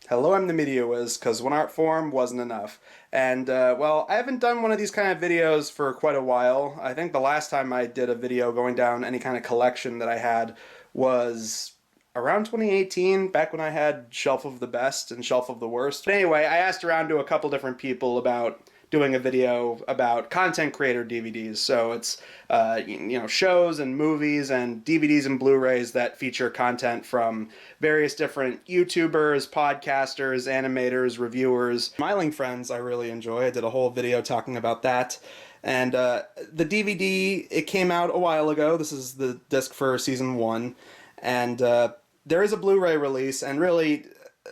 Hello, I'm the Media Wiz, because one art form wasn't enough. And, well, I haven't done one of these kind of videos for quite a while. I think the last time I did a video going down any kind of collection that I had was around 2018, back when I had Shelf of the Best and Shelf of the Worst. But anyway, I asked around to a couple different people about doing a video about content creator DVDs. So it's shows and movies and DVDs and Blu-rays that feature content from various different YouTubers, podcasters, animators, reviewers. Smiling Friends I really enjoy. I did a whole video talking about that. And the DVD, it came out a while ago. This is the disc for season 1. And there is a Blu-ray release, and really,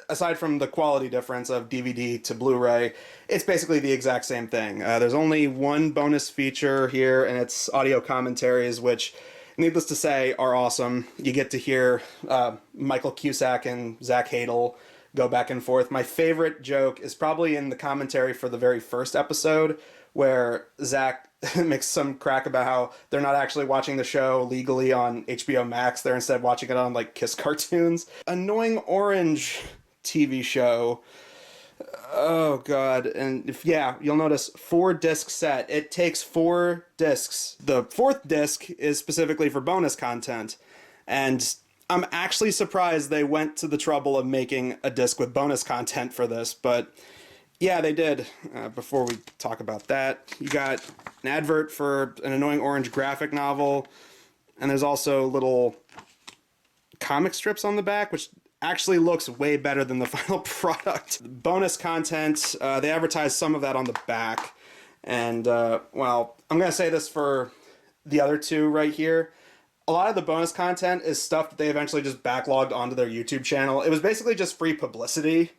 aside from the quality difference of DVD to Blu-ray, it's basically the exact same thing. There's only one bonus feature here, and it's audio commentaries, which, needless to say, are awesome. You get to hear Michael Cusack and Zach Hadel go back and forth. My favorite joke is probably in the commentary for the very first episode, where Zach makes some crack about how they're not actually watching the show legally on HBO Max. They're instead watching it on, like, Kiss Cartoons. Annoying Orange TV show. Oh god. And you'll notice 4-disc set. It takes 4 discs. The 4th disc is specifically for bonus content, and I'm actually surprised they went to the trouble of making a disc with bonus content for this, but yeah, they did. Before we talk about that, you got an advert for an Annoying Orange graphic novel, and there's also little comic strips on the back, which actually looks way better than the final product. Bonus content, they advertise some of that on the back. And, well, I'm going to say this for the other two right here. A lot of the bonus content is stuff that they eventually just backlogged onto their YouTube channel. It was basically just free publicity.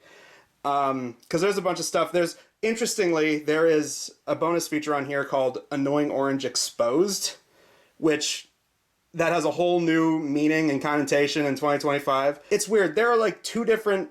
Because there's a bunch of stuff. Interestingly, there is a bonus feature on here called Annoying Orange Exposed, which that has a whole new meaning and connotation in 2025. It's weird. There are like 2 different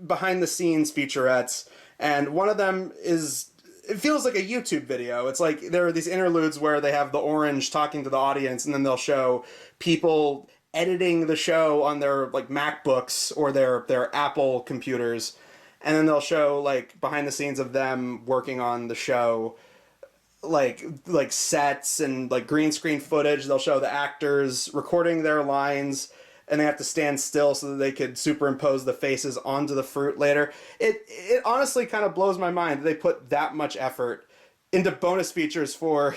behind-the-scenes featurettes, and one of them is, it feels like a YouTube video. It's like there are these interludes where they have the Orange talking to the audience, and then they'll show people editing the show on their like MacBooks or their Apple computers, and then they'll show like behind the scenes of them working on the show, like sets and like green screen footage. They'll show the actors recording their lines, and they have to stand still so that they could superimpose the faces onto the fruit later. It honestly kind of blows my mind that they put that much effort into bonus features for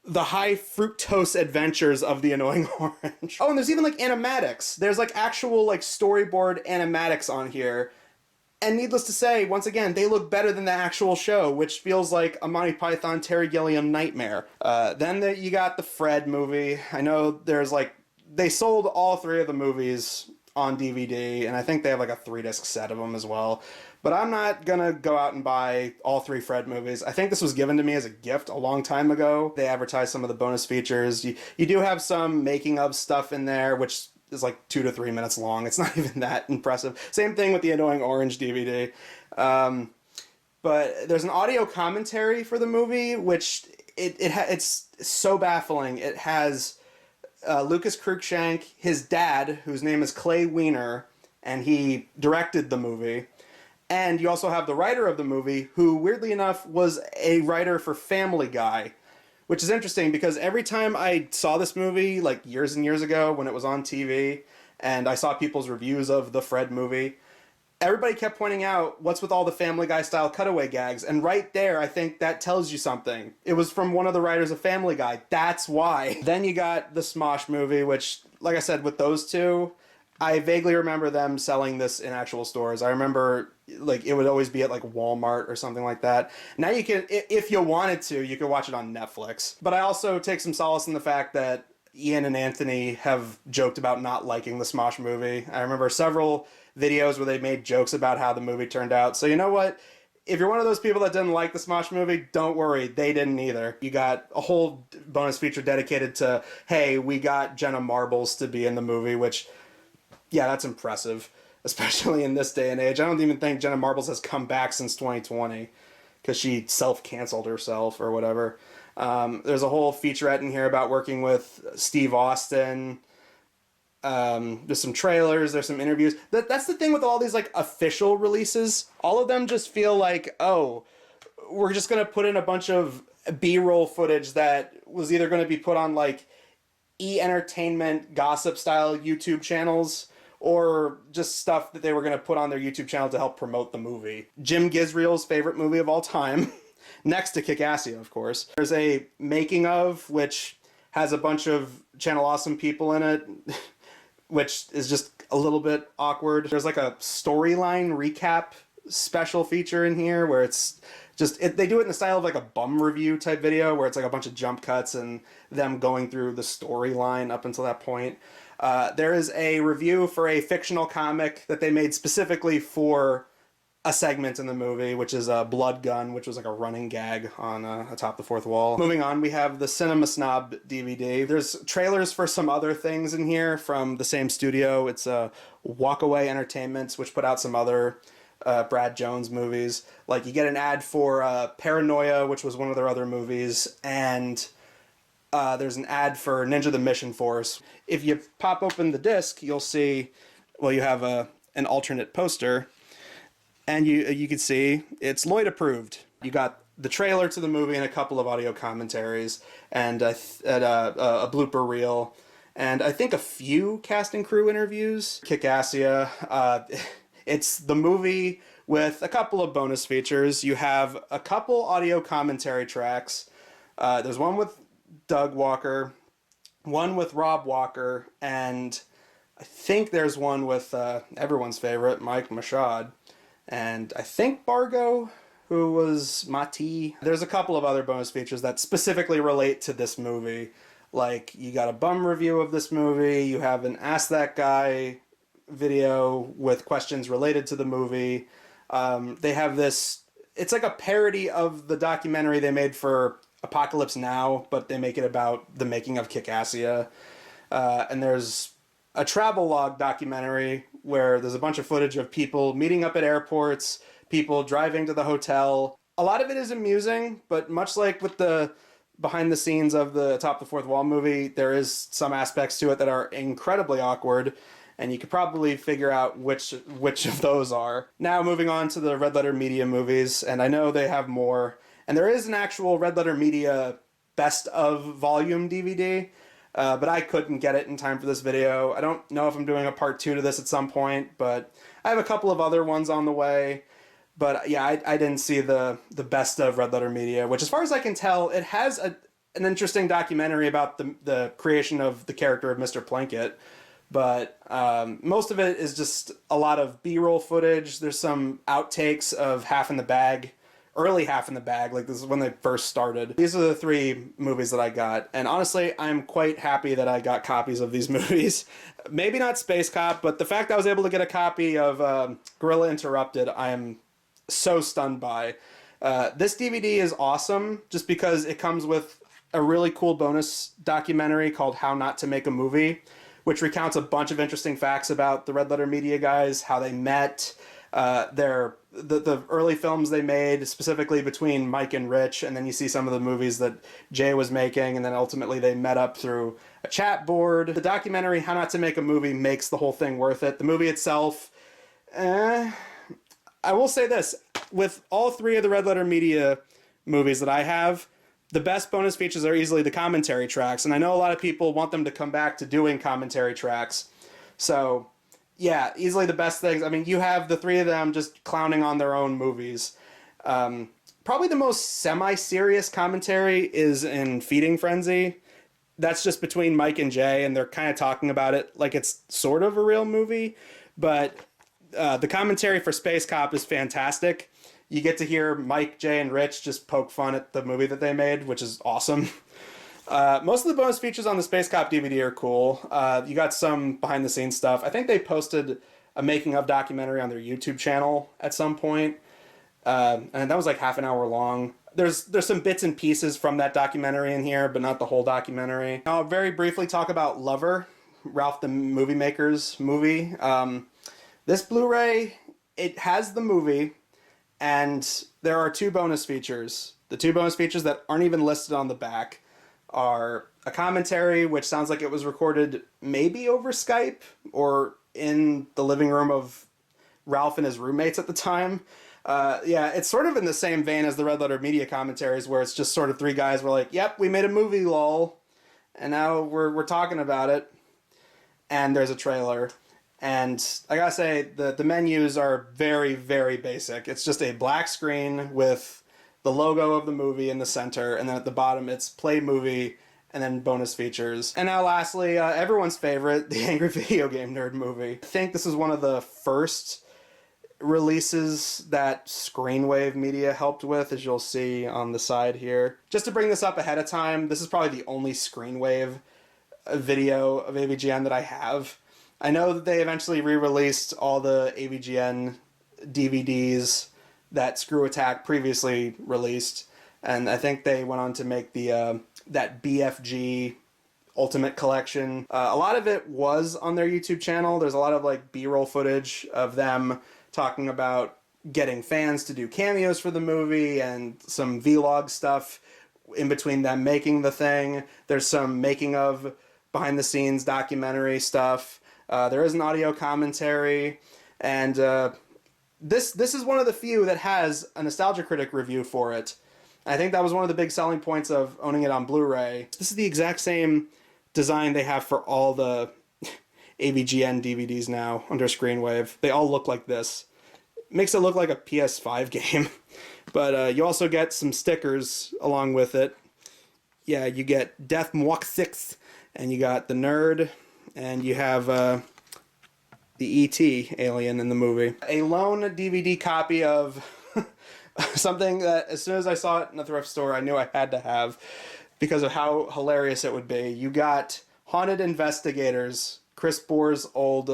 the high fructose adventures of the Annoying Orange. Oh, and there's even like animatics. There's like actual like storyboard animatics on here. And needless to say, once again, they look better than the actual show, which feels like a Monty Python Terry Gilliam nightmare. Then you got the Fred movie. I know there's like, they sold all 3 of the movies on DVD, and I think they have like a 3-disc set of them as well. But I'm not gonna go out and buy all 3 Fred movies. I think this was given to me as a gift a long time ago. They advertised some of the bonus features. You do have some making of stuff in there, which is like 2 to 3 minutes long. It's not even that impressive. Same thing with the Annoying Orange DVD. But there's an audio commentary for the movie, which it's so baffling. It has Lucas Cruikshank, his dad, whose name is Clay Weiner, and he directed the movie. And you also have the writer of the movie, who, weirdly enough, was a writer for Family Guy, which is interesting because every time I saw this movie, like years and years ago when it was on TV, and I saw people's reviews of the Fred movie, everybody kept pointing out what's with all the Family Guy style cutaway gags. And right there, I think that tells you something. It was from one of the writers of Family Guy. That's why. Then you got the Smosh movie, which, like I said, with those two, I vaguely remember them selling this in actual stores. I remember, like, it would always be at, like, Walmart or something like that. Now you can, if you wanted to, you could watch it on Netflix. But I also take some solace in the fact that Ian and Anthony have joked about not liking the Smosh movie. I remember several videos where they made jokes about how the movie turned out. So you know what? If you're one of those people that didn't like the Smosh movie, don't worry, they didn't either. You got a whole bonus feature dedicated to, hey, we got Jenna Marbles to be in the movie, which, yeah, that's impressive, especially in this day and age. I don't even think Jenna Marbles has come back since 2020 because she self-canceled herself or whatever. There's a whole featurette in here about working with Steve Austin. There's some trailers, there's some interviews. That's the thing with all these like official releases. All of them just feel like, oh, we're just gonna put in a bunch of B-roll footage that was either gonna be put on like entertainment gossip style YouTube channels, or just stuff that they were gonna put on their YouTube channel to help promote the movie. Jim Gizriel's favorite movie of all time, next to Kick-Assia, of course. There's a making of, which has a bunch of Channel Awesome people in it, which is just a little bit awkward. There's like a storyline recap special feature in here where it's just, they do it in the style of like a bum review type video where it's like a bunch of jump cuts and them going through the storyline up until that point. There is a review for a fictional comic that they made specifically for a segment in the movie, which is a Blood Gun, which was like a running gag on atop the fourth wall. Moving on, we have the Cinema Snob DVD. There's trailers for some other things in here from the same studio. It's Walkaway Entertainment, which put out some other Brad Jones movies. Like, you get an ad for Paranoia, which was one of their other movies, and there's an ad for Ninja the Mission Force. If you pop open the disc, you'll see, well, you have an alternate poster, and you can see it's Lloyd approved. You got the trailer to the movie and a couple of audio commentaries, and a blooper reel, and I think a few cast and crew interviews. Kick-Assia. It's the movie with a couple of bonus features. You have a couple audio commentary tracks. There's one with Doug Walker, one with Rob Walker, and I think there's one with everyone's favorite, Mike Mashad. And I think Bargo, who was Mati. There's a couple of other bonus features that specifically relate to this movie. Like, you got a bum review of this movie, you have an Ask That Guy video with questions related to the movie. They have this, it's like a parody of the documentary they made for Apocalypse Now, but they make it about the making of Kick-Assia. And there's a travel log documentary where there's a bunch of footage of people meeting up at airports, people driving to the hotel. A lot of it is amusing, but much like with the behind the scenes of the Atop the Fourth Wall movie, there is some aspects to it that are incredibly awkward, and you could probably figure out which of those are. Now moving on to the Red Letter Media movies, and I know they have more, and there is an actual Red Letter Media best of volume DVD, but I couldn't get it in time for this video. I don't know if I'm doing a part 2 to this at some point, but I have a couple of other ones on the way. But yeah, I didn't see the best of Red Letter Media, which as far as I can tell, it has an interesting documentary about the creation of the character of Mr. Plinkett. But most of it is just a lot of B-roll footage. There's some outtakes of Half in the Bag, early Half in the Bag, like this is when they first started. These are the 3 movies that I got, and honestly, I'm quite happy that I got copies of these movies. Maybe not Space Cop, but the fact I was able to get a copy of Gorilla Interrupted, I am so stunned by. This DVD is awesome just because it comes with a really cool bonus documentary called How Not to Make a Movie, which recounts a bunch of interesting facts about the Red Letter Media guys, how they met, the early films they made, specifically between Mike and Rich, and then you see some of the movies that Jay was making, and then ultimately they met up through a chat board. The documentary How Not to Make a Movie makes the whole thing worth it. The movie itself, I will say this, with all 3 of the Red Letter Media movies that I have, the best bonus features are easily the commentary tracks, and I know a lot of people want them to come back to doing commentary tracks. So, yeah, easily the best things. I mean, you have the 3 of them just clowning on their own movies. Probably the most semi-serious commentary is in Feeding Frenzy. That's just between Mike and Jay, and they're kind of talking about it like it's sort of a real movie, but the commentary for Space Cop is fantastic. You get to hear Mike, Jay, and Rich just poke fun at the movie that they made, which is awesome. Most of the bonus features on the Space Cop DVD are cool. You got some behind-the-scenes stuff. I think they posted a making-of documentary on their YouTube channel at some point, and that was like half an hour long. There's some bits and pieces from that documentary in here, but not the whole documentary. I'll very briefly talk about Lover, Ralph the Movie Maker's movie. This Blu-ray, it has the movie, and there are 2 bonus features. The 2 bonus features that aren't even listed on the back are a commentary, which sounds like it was recorded maybe over Skype or in the living room of Ralph and his roommates at the time. Yeah, it's sort of in the same vein as the Red Letter Media commentaries, where it's just sort of three guys were like, yep, we made a movie, lol, and now we're talking about it, and there's a trailer. And I gotta say, the menus are very, very basic. It's just a black screen with the logo of the movie in the center, and then at the bottom it's play movie, and then bonus features. And now lastly, everyone's favorite, the Angry Video Game Nerd movie. I think this is one of the first releases that Screenwave Media helped with, as you'll see on the side here. Just to bring this up ahead of time, this is probably the only Screenwave video of AVGN that I have. I know that they eventually re-released all the AVGN DVDs that Screw Attack previously released, and I think they went on to make the that BFG Ultimate Collection. A lot of it was on their YouTube channel. There's a lot of like B-roll footage of them talking about getting fans to do cameos for the movie and some vlog stuff in between them making the thing. There's some making of behind the scenes documentary stuff. There is an audio commentary, and this is one of the few that has a Nostalgia Critic review for it. I think that was one of the big selling points of owning it on Blu-ray. This is the exact same design they have for all the AVGN DVDs now under Screenwave. They all look like this. Makes it look like a PS5 game. But you also get some stickers along with it. Yeah, you get Death Mwok 6, and you got the Nerd, and you have the E.T. alien in the movie. A lone DVD copy of something that as soon as I saw it in the thrift store, I knew I had to have because of how hilarious it would be. You got Haunted Investigators, Chris Bohr's old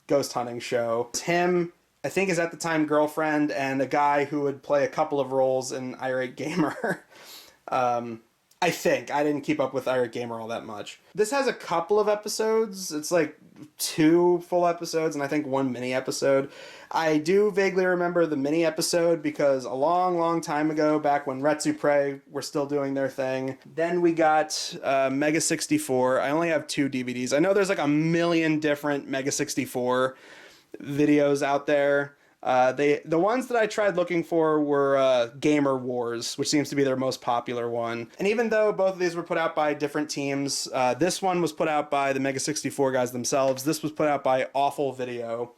ghost hunting show. It's him, I think, is at the time girlfriend, and a guy who would play a couple of roles in Irate Gamer. I think. I didn't keep up with Irate Gamer all that much. This has a couple of episodes. It's like 2 full episodes and I think 1 mini episode. I do vaguely remember the mini episode because a long, long time ago, back when Retsupre were still doing their thing. Then we got Mega 64. I only have 2 DVDs. I know there's like a million different Mega 64 videos out there. The ones that I tried looking for were Gamer Wars, which seems to be their most popular one. And even though both of these were put out by different teams, this one was put out by the Mega 64 guys themselves. This was put out by Awful Video,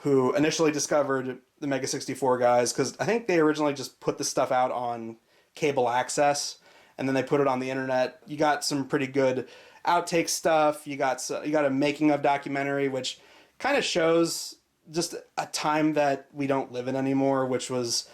who initially discovered the Mega 64 guys, because I think they originally just put the stuff out on cable access, and then they put it on the internet. You got some pretty good outtake stuff. You got a making of documentary, which kind of shows just a time that we don't live in anymore, which was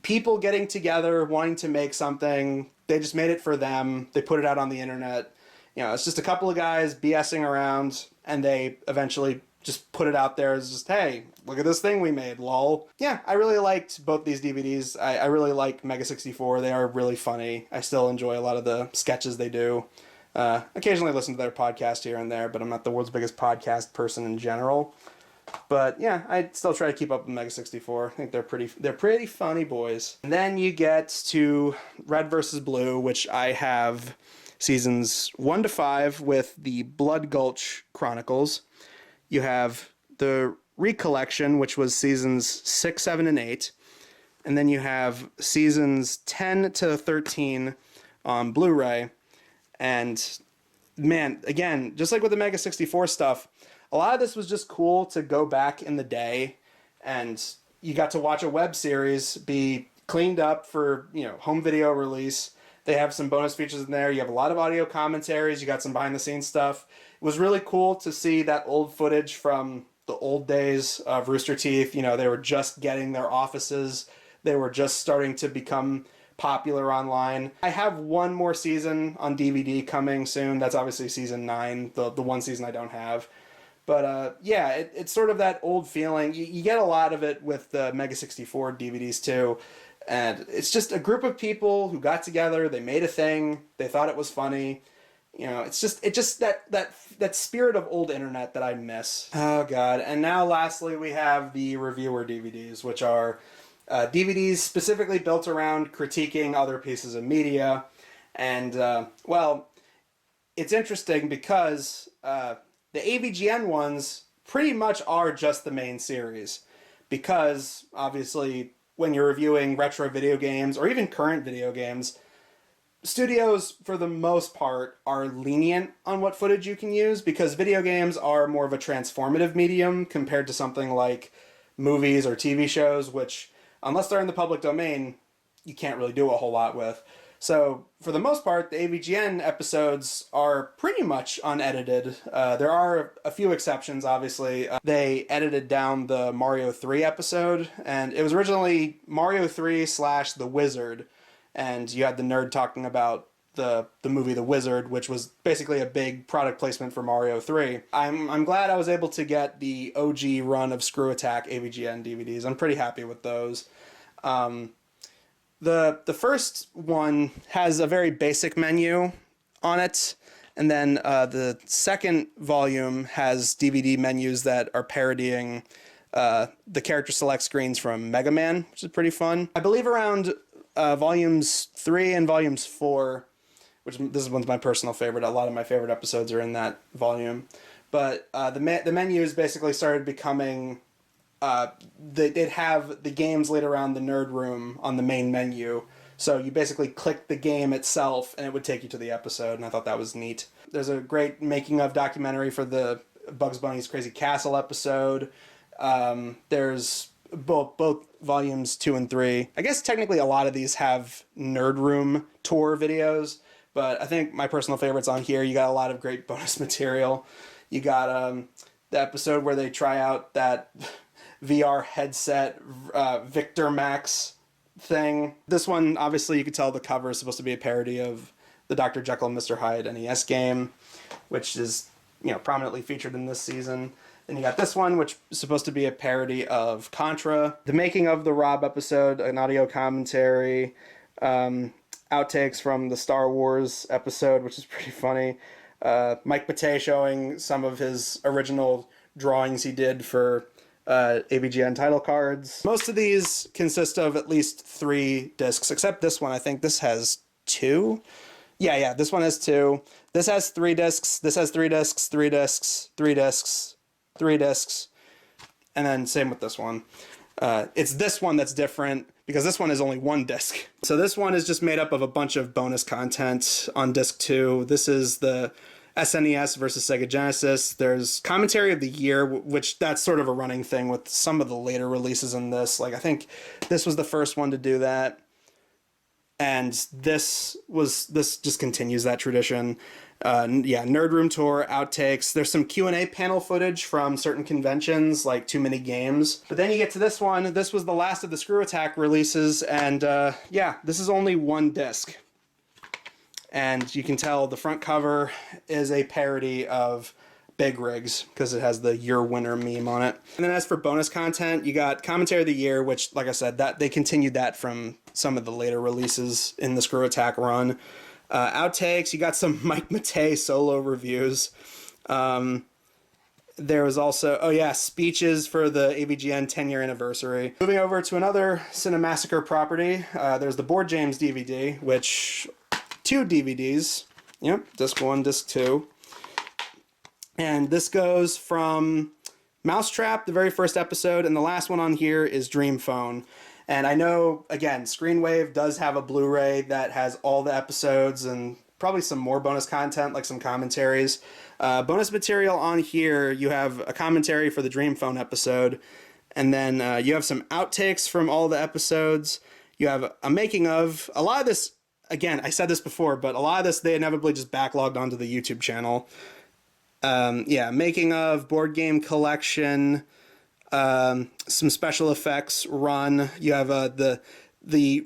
people getting together, wanting to make something. They just made it for them. They put it out on the internet. You know, it's just a couple of guys BSing around, and they eventually just put it out there as just, hey, look at this thing we made, lol. Yeah, I really liked both these DVDs. I really like Mega 64. They are really funny. I still enjoy a lot of the sketches they do. Occasionally listen to their podcast here and there, but I'm not the world's biggest podcast person in general. But yeah, I still try to keep up with Mega 64. I think they're pretty funny boys. And then you get to Red vs. Blue, which I have seasons 1 to 5 with the Blood Gulch Chronicles. You have the Recollection, which was seasons 6, 7, and 8. And then you have seasons 10 to 13 on Blu-ray. And man, again, just like with the Mega 64 stuff, a lot of this was just cool to go back in the day, and you got to watch a web series be cleaned up for, you know, home video release. They have some bonus features in there. You have a lot of audio commentaries. You got some behind the scenes stuff. It was really cool to see that old footage from the old days of Rooster Teeth. You know, they were just getting their offices. They were just starting to become popular online. I have one more season on DVD coming soon. That's obviously season 9, the one season I don't have. But yeah, it's sort of that old feeling. You get a lot of it with the Mega 64 DVDs too. And it's just a group of people who got together, they made a thing, they thought it was funny. You know, it's just that spirit of old internet that I miss. Oh god. And now lastly we have the reviewer DVDs, which are DVDs specifically built around critiquing other pieces of media. And, well, it's interesting because the AVGN ones pretty much are just the main series. Because, obviously, when you're reviewing retro video games, or even current video games, studios, for the most part, are lenient on what footage you can use because video games are more of a transformative medium compared to something like movies or TV shows, which, unless they're in the public domain, you can't really do a whole lot with. So, for the most part, the AVGN episodes are pretty much unedited. There are a few exceptions, obviously. They edited down the Mario 3 episode, and it was originally Mario 3 / The Wizard, and you had the nerd talking about the movie The Wizard, which was basically a big product placement for Mario 3. I'm glad I was able to get the OG run of Screw Attack AVGN DVDs. I'm pretty happy with those. The first one has a very basic menu on it, and then the second volume has DVD menus that are parodying the character select screens from Mega Man, which is pretty fun. I believe around volumes 3 and volumes 4, which this one's my personal favorite. A lot of my favorite episodes are in that volume. But the menus basically started becoming... they'd have the games laid around the nerd room on the main menu. So you basically click the game itself and it would take you to the episode, and I thought that was neat. There's a great making of documentary for the Bugs Bunny's Crazy Castle episode. There's both volumes 2 and 3. I guess technically a lot of these have nerd room tour videos, but I think my personal favorites on here, you got a lot of great bonus material. You got the episode where they try out that VR headset Victor Max thing. This one, obviously, you could tell the cover is supposed to be a parody of the Dr. Jekyll and Mr. Hyde NES game, which is, prominently featured in this season. Then you got this one, which is supposed to be a parody of Contra. The making of the Rob episode, an audio commentary, outtakes from the Star Wars episode, which is pretty funny. Mike Patay showing some of his original drawings he did for AVGN title cards. Most of these consist of at least 3 discs, except this one. I think this has 2. Yeah, this one has 2. This has 3 discs. This has 3 discs, 3 discs, 3 discs, 3 discs, and then same with this one. It's this one that's different because this one is only 1 disc. So this one is just made up of a bunch of bonus content on disc 2. This is the SNES versus Sega Genesis. There's commentary of the year, which that's sort of a running thing with some of the later releases in this. Like, I think this was the first one to do that. And this just continues that tradition. Nerd Room Tour, outtakes. There's some Q&A panel footage from certain conventions, like Too Many Games. But then you get to this one. This was the last of the Screw Attack releases, and this is only 1 disc. And you can tell the front cover is a parody of Big Rigs because it has the Your Winner meme on it. And then as for bonus content, you got Commentary of the Year, which, like I said, that they continued that from some of the later releases in the Screw Attack run. Outtakes, you got some Mike Matei solo reviews. There was also, speeches for the AVGN 10-year anniversary. Moving over to another Cinemassacre property, there's the Board Games DVD, which... 2 DVDs. Yep, disc 1, disc 2. And this goes from Mousetrap, the very first episode, and the last one on here is Dream Phone. And I know, again, Screenwave does have a Blu-ray that has all the episodes and probably some more bonus content, like some commentaries. Bonus material on here, you have a commentary for the Dream Phone episode, and then you have some outtakes from all the episodes. You have a making of. A lot of this... Again, I said this before, but a lot of this they inevitably just backlogged onto the YouTube channel. Making of, board game collection, some special effects run. You have the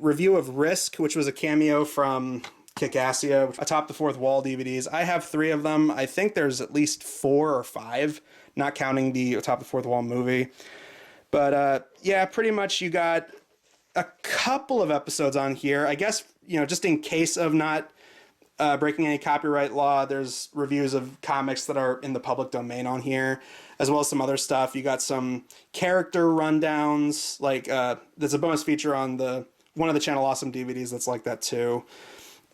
review of Risk, which was a cameo from Kickassia, Atop the Fourth Wall DVDs. I have 3 of them. I think there's at least 4 or 5, not counting the Atop the Fourth Wall movie. But pretty much you got a couple of episodes on here. I guess, just in case of not breaking any copyright law, there's reviews of comics that are in the public domain on here, as well as some other stuff. You got some character rundowns, like there's a bonus feature on one of the Channel Awesome DVDs that's like that too.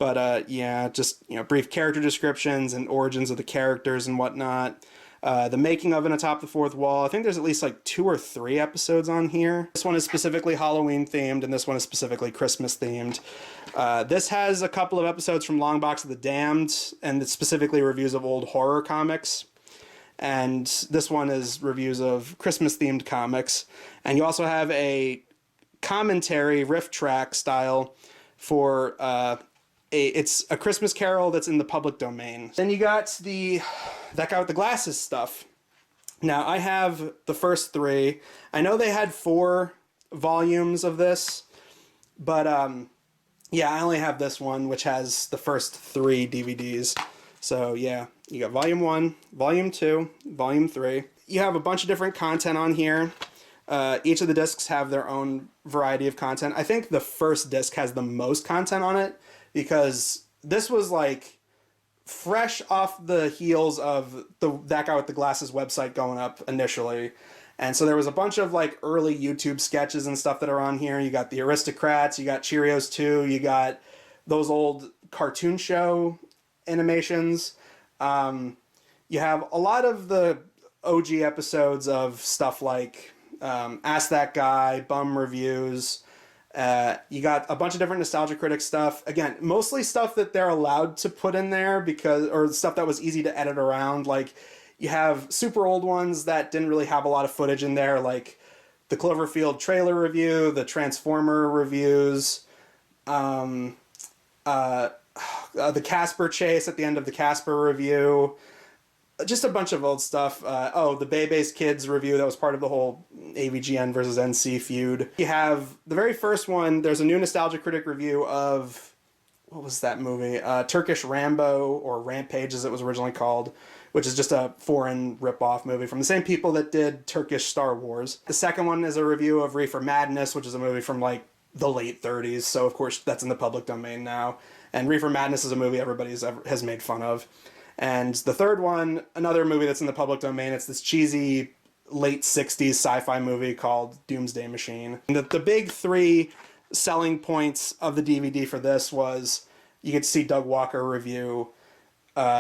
But yeah, just brief character descriptions and origins of the characters and whatnot. The making of and atop the fourth wall. I think there's at least like 2 or 3 episodes on here. This one is specifically Halloween themed, and this one is specifically Christmas themed. This has a couple of episodes from Long Box of the Damned, and it's specifically reviews of old horror comics. And this one is reviews of Christmas themed comics. And you also have a commentary riff track style for it's a Christmas Carol that's in the public domain. Then you got that guy with the glasses stuff. Now, I have the first 3. I know they had 4 volumes of this, but yeah, I only have this one, which has the first 3 DVDs. So yeah, you got Volume 1, Volume 2, Volume 3. You have a bunch of different content on here. Each of the discs have their own variety of content. I think the first disc has the most content on it, because this was like fresh off the heels of that guy with the glasses website going up initially. And so there was a bunch of like early YouTube sketches and stuff that are on here. You got the Aristocrats, you got Cheerios 2, you got those old cartoon show animations. You have a lot of the OG episodes of stuff like Ask That Guy, Bum Reviews. You got a bunch of different Nostalgia Critic stuff. Again, mostly stuff that they're allowed to put in there or stuff that was easy to edit around. Like, you have super old ones that didn't really have a lot of footage in there, like the Cloverfield trailer review, the Transformer reviews, the Casper chase at the end of the Casper review. Just a bunch of old stuff. The Bebe's Kids review that was part of the whole AVGN versus NC feud. You have the very first one. There's a new Nostalgia Critic review of, what was that movie? Turkish Rambo, or Rampage as it was originally called, which is just a foreign rip-off movie from the same people that did Turkish Star Wars. The second one is a review of Reefer Madness, which is a movie from like the late 30s. So of course that's in the public domain now. And Reefer Madness is a movie everybody has made fun of. And the third one, another movie that's in the public domain, it's this cheesy late 60s sci-fi movie called Doomsday Machine. And the big 3 selling points of the DVD for this was you get to see Doug Walker review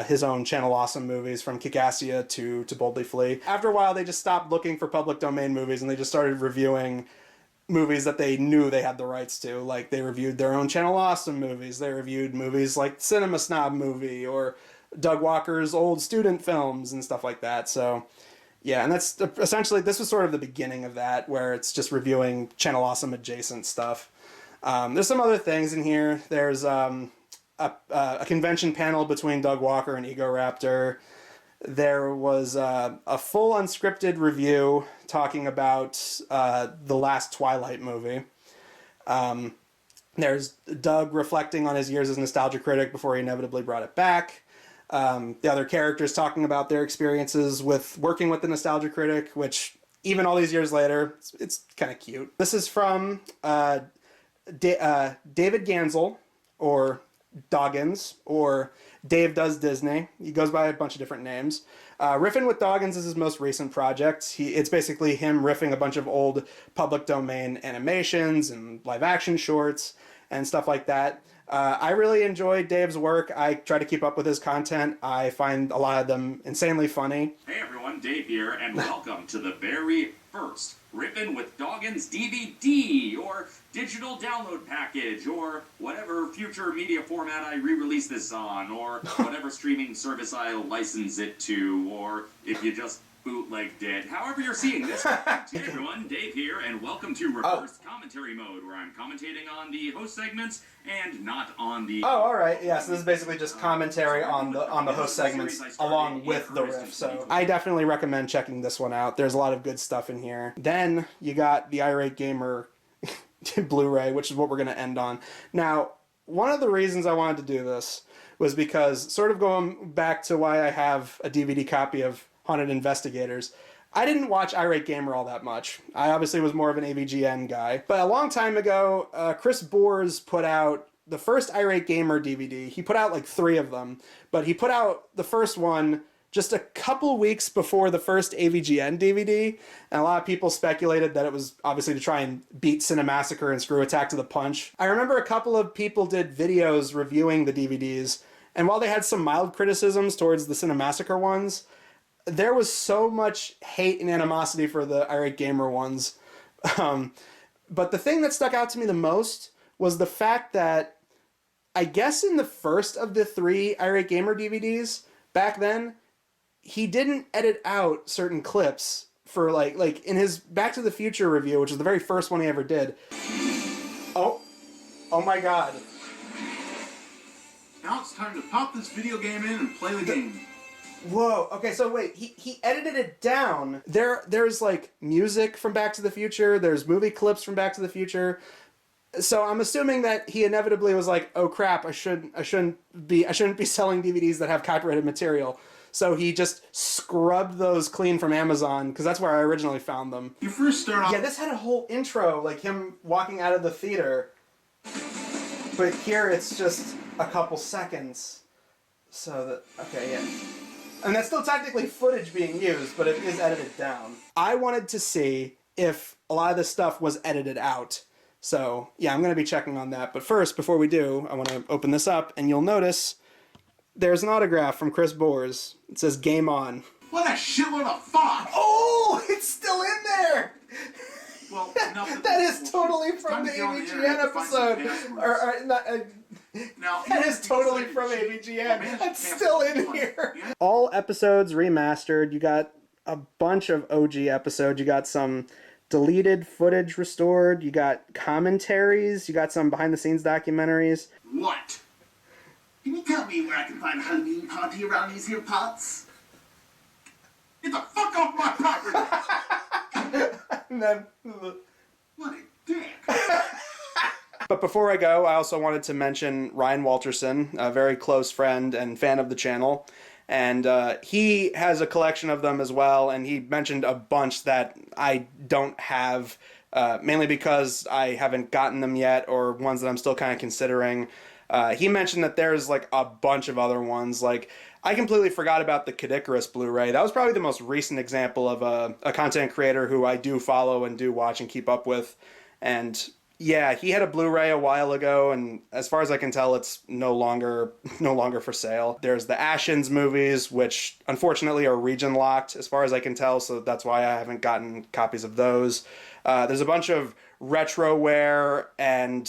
his own Channel Awesome movies, from Kickassia to Boldly Flee. After a while, they just stopped looking for public domain movies, and they just started reviewing movies that they knew they had the rights to. Like, they reviewed their own Channel Awesome movies. They reviewed movies like Cinema Snob Movie, or Doug Walker's old student films and stuff like that. So yeah, and that's essentially, this was sort of the beginning of that, where it's just reviewing Channel Awesome adjacent stuff. There's some other things in here. There's a convention panel between Doug Walker and Egoraptor. There was a full unscripted review talking about the last Twilight movie. There's Doug reflecting on his years as Nostalgia Critic before he inevitably brought it back. The other characters talking about their experiences with working with the Nostalgia Critic, which even all these years later, it's kind of cute. This is from David Gansel, or Doggins, or Dave Does Disney. He goes by a bunch of different names. Riffin' with Doggins is his most recent project. It's basically him riffing a bunch of old public domain animations and live action shorts and stuff like that. I really enjoy Dave's work. I try to keep up with his content. I find a lot of them insanely funny. Hey everyone, Dave here, and welcome to the very first Rippin' with Doggins DVD, or digital download package, or whatever future media format I re-release this on, or whatever streaming service I'll license it to, or if you just bootlegged it. However you're seeing this. Hey everyone, Dave here, and welcome to reverse commentary mode, where I'm commentating on the host segments and not on the... Oh, alright, yeah, so this is basically just commentary on the host segments along with the riff, so I definitely recommend checking this one out. There's a lot of good stuff in here. Then you got the Irate Gamer Blu-ray, which is what we're going to end on. Now, one of the reasons I wanted to do this was because, sort of going back to why I have a DVD copy of Haunted Investigators, I didn't watch Irate Gamer all that much. I obviously was more of an AVGN guy. But a long time ago, Chris Bors put out the first Irate Gamer DVD. He put out like 3 of them, but he put out the first one just a couple weeks before the first AVGN DVD, and a lot of people speculated that it was obviously to try and beat Cinemassacre and Screw Attack to the punch. I remember a couple of people did videos reviewing the DVDs, and while they had some mild criticisms towards the Cinemassacre ones, there was so much hate and animosity for the Irate Gamer ones. But the thing that stuck out to me the most was the fact that I guess in the first of the 3 Irate Gamer DVDs back then, he didn't edit out certain clips for like in his Back to the Future review, which was the very first one he ever did. Oh my God. Now it's time to pop this video game in and play the game. Whoa, okay, so wait, he edited it down. There's like music from Back to the Future, there's movie clips from Back to the Future. So I'm assuming that he inevitably was like, oh crap, I shouldn't be selling DVDs that have copyrighted material. So he just scrubbed those clean from Amazon, because that's where I originally found them. You first start off... Yeah, this had a whole intro, like him walking out of the theater. But here it's just a couple seconds. So that, okay, yeah. And that's still technically footage being used, but it is edited down. I wanted to see if a lot of this stuff was edited out. So, yeah, I'm going to be checking on that. But first, before we do, I want to open this up, and you'll notice there's an autograph from Chris Bores. It says, "Game On." What a shitload of fuck! Oh, it's still in there! Well, that is totally from the AVGN episode. That is totally from AVGN. That's still in here. All episodes remastered. You got a bunch of OG episodes. You got some deleted footage restored. You got commentaries. You got some behind-the-scenes documentaries. What? Can you tell me where I can find a Halloween party around these here parts? Get the fuck off my property! And then... What a dick! But before I go, I also wanted to mention Ryan Walterson, a very close friend and fan of the channel. And he has a collection of them as well, and he mentioned a bunch that I don't have, mainly because I haven't gotten them yet, or ones that I'm still kind of considering. He mentioned that there's like a bunch of other ones. Like, I completely forgot about the Kid Icarus Blu-ray. That was probably the most recent example of a content creator who I do follow and do watch and keep up with. And yeah, he had a Blu-ray a while ago, and as far as I can tell, it's no longer for sale. There's the Ashens movies, which unfortunately are region locked, as far as I can tell, so that's why I haven't gotten copies of those. There's a bunch of retroware and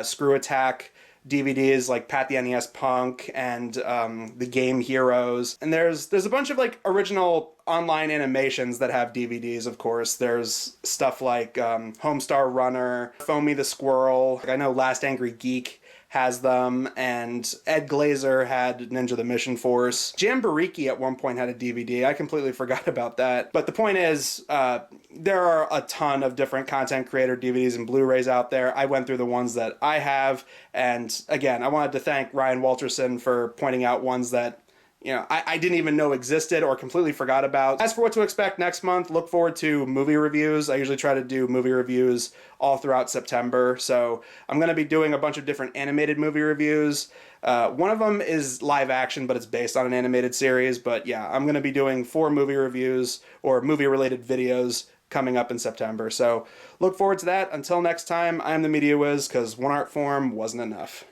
Screw Attack DVDs like Pat the NES Punk and the Game Heroes. And there's a bunch of like original online animations that have DVDs, of course. There's stuff like Homestar Runner, Foamy the Squirrel. I know Last Angry Geek has them, and Ed Glazer had Ninja the Mission Force. Jamboree at one point had a DVD. I completely forgot about that. But the point is, there are a ton of different content creator DVDs and Blu-rays out there. I went through the ones that I have, and again, I wanted to thank Ryan Walterson for pointing out ones that I didn't even know existed or completely forgot about. As for what to expect next month, look forward to movie reviews. I usually try to do movie reviews all throughout September, so I'm going to be doing a bunch of different animated movie reviews. One of them is live action, but it's based on an animated series. But yeah, I'm going to be doing 4 movie reviews or movie-related videos coming up in September. So look forward to that. Until next time, I'm the Media Wiz, because one art form wasn't enough.